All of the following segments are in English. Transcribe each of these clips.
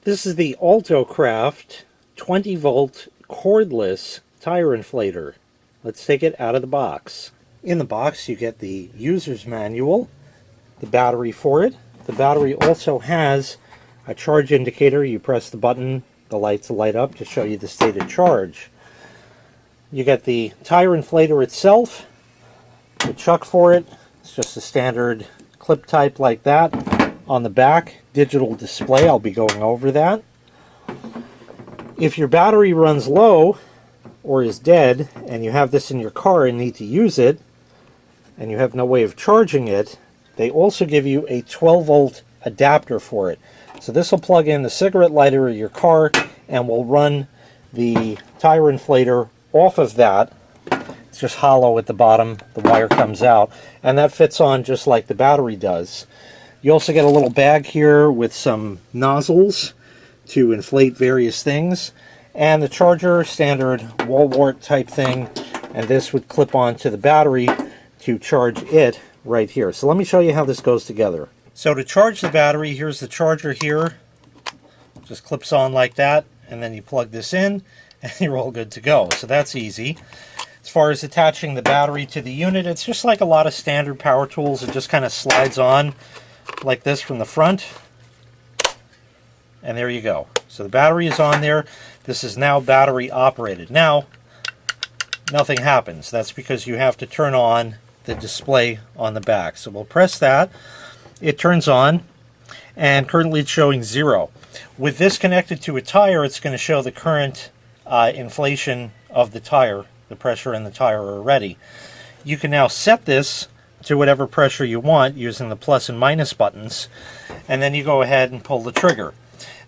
This is the ALTOCRAFT 20-volt cordless tire inflator. Let's take it out of the box. In the box you get the user's manual, the battery for it. The battery also has a charge indicator. You press the button, the lights light up to show you the state of charge. You get the tire inflator itself, the chuck for it. It's just a standard clip type like that. On the back, digital display. I'll be going over that. If your battery runs low or is dead and you have this in your car and need to use it and you have no way of charging it, they also give you a 12-volt adapter for it. So this will plug in the cigarette lighter of your car and will run the tire inflator off of that. It's just hollow at the bottom. The wire comes out and that fits on just like the battery does. You also get a little bag here with some nozzles to inflate various things, and the charger, standard wall wart type thing, and this would clip onto the battery to charge it right here. So let me show you how this goes together. So to charge the battery, here's the charger here. Just clips on like that, and then you plug this in and you're all good to go. So that's easy. As far as attaching the battery to the unit, it's just like a lot of standard power tools. It just kind of slides on like this from the front, and there you go. So the battery is on there. This is now battery operated. Now nothing happens. That's because you have to turn on the display on the back. So we'll press that. It turns on, and currently it's showing 0. With this connected to a tire, it's going to show the current inflation of the tire, the pressure in the tire already. You can now set this to whatever pressure you want using the plus and minus buttons, and then you go ahead and pull the trigger.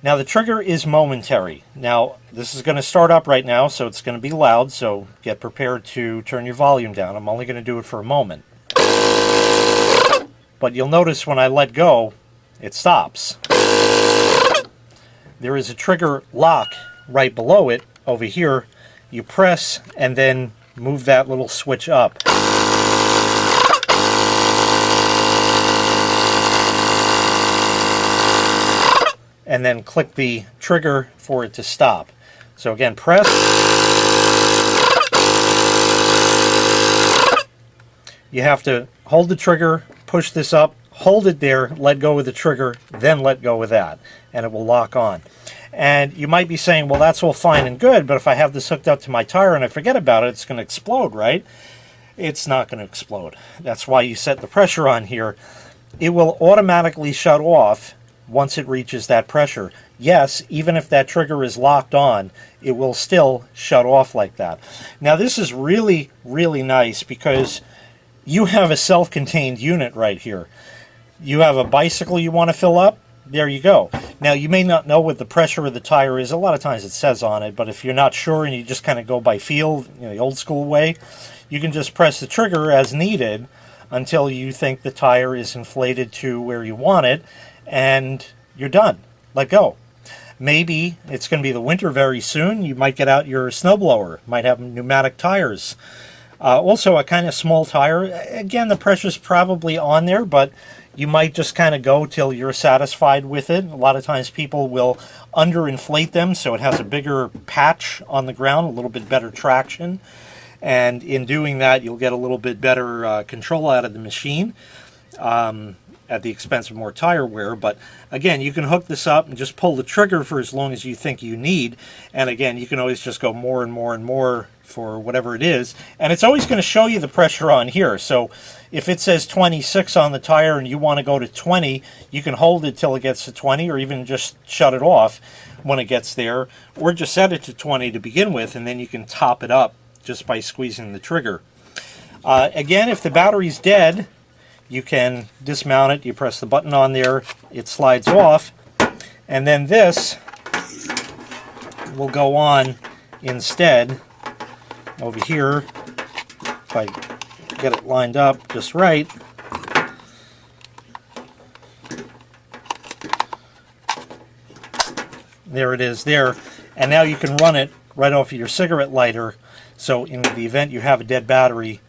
Now the trigger is momentary. Now this is going to start up right now, so it's going to be loud, so get prepared to turn your volume down. I'm only going to do it for a moment. But you'll notice when I let go, it stops. There is a trigger lock right below it over here. You press and then move that little switch up. And then click the trigger for it to stop. So again, press. You have to hold the trigger, push this up, hold it there, let go of the trigger, then let go of that, and it will lock on. And you might be saying, well, that's all fine and good, but if I have this hooked up to my tire and I forget about it, it's going to explode, right? It's not going to explode. That's why you set the pressure on here. It will automatically shut off once it reaches that pressure. Yes, even if that trigger is locked on, it will still shut off like that. Now this is really, really nice because you have a self-contained unit right here. You have a bicycle you want to fill up, there you go. Now you may not know what the pressure of the tire is. A lot of times it says on it, but if you're not sure and you just kind of go by feel, the old school way, you can just press the trigger as needed until you think the tire is inflated to where you want it, and you're done. Let go. Maybe it's going to be the winter very soon. You might get out your snowblower. Might have pneumatic tires. Also a kind of small tire. Again, the pressure's probably on there, but you might just kind of go till you're satisfied with it. A lot of times people will underinflate them so it has a bigger patch on the ground, a little bit better traction. And in doing that, you'll get a little bit better control out of the machine. At the expense of more tire wear. But again, you can hook this up and just pull the trigger for as long as you think you need. And again, you can always just go more and more and more for whatever it is. And it's always going to show you the pressure on here. So if it says 26 on the tire and you want to go to 20, you can hold it till it gets to 20, or even just shut it off when it gets there, or just set it to 20 to begin with, and then you can top it up just by squeezing the trigger. Again, if the battery's dead, you can dismount it. You press the button on there, it slides off, and then this will go on instead over here. If I get it lined up just right, there it is there, and now you can run it right off of your cigarette lighter, so in the event you have a dead battery,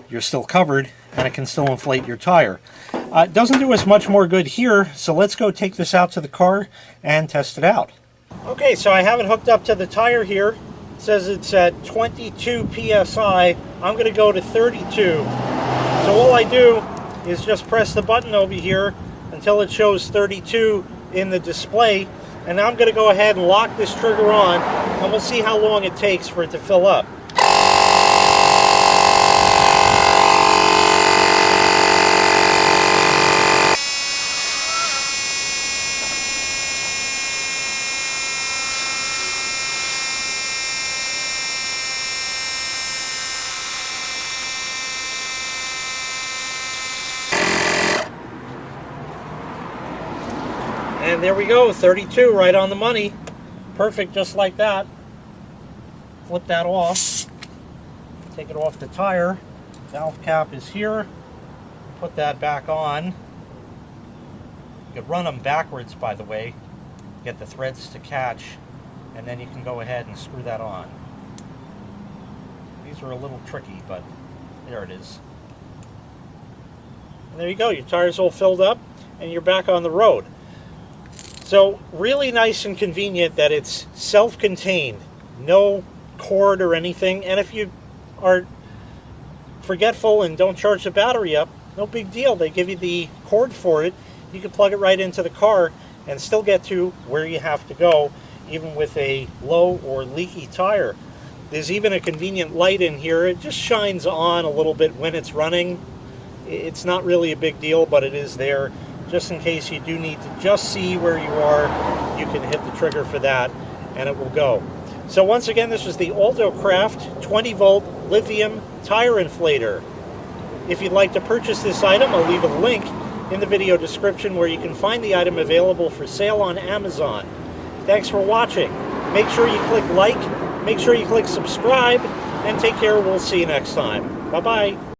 you're still covered and it can still inflate your tire. It doesn't do us much more good here, so let's go take this out to the car and test it out. Okay, so I have it hooked up to the tire here. It says it's at 22 psi. I'm going to go to 32. So all I do is just press the button over here until it shows 32 in the display. And now I'm going to go ahead and lock this trigger on, and we'll see how long it takes for it to fill up. And there we go, 32, right on the money. Perfect, just like that. Flip that off. Take it off the tire. Valve cap is here. Put that back on. You could run them backwards, by the way. Get the threads to catch. And then you can go ahead and screw that on. These are a little tricky, but there it is. And there you go, your tire's all filled up, and you're back on the road. So really nice and convenient that it's self-contained, no cord or anything. And if you are forgetful and don't charge the battery up, no big deal. They give you the cord for it. You can plug it right into the car and still get to where you have to go, even with a low or leaky tire. There's even a convenient light in here. It just shines on a little bit when it's running. It's not really a big deal, but it is there. Just in case you do need to just see where you are, you can hit the trigger for that and it will go. So once again, this was the ALTOCRAFT 20-volt lithium tire inflator. If you'd like to purchase this item, I'll leave a link in the video description where you can find the item available for sale on Amazon. Thanks for watching. Make sure you click like, make sure you click subscribe, and take care. We'll see you next time. Bye-bye.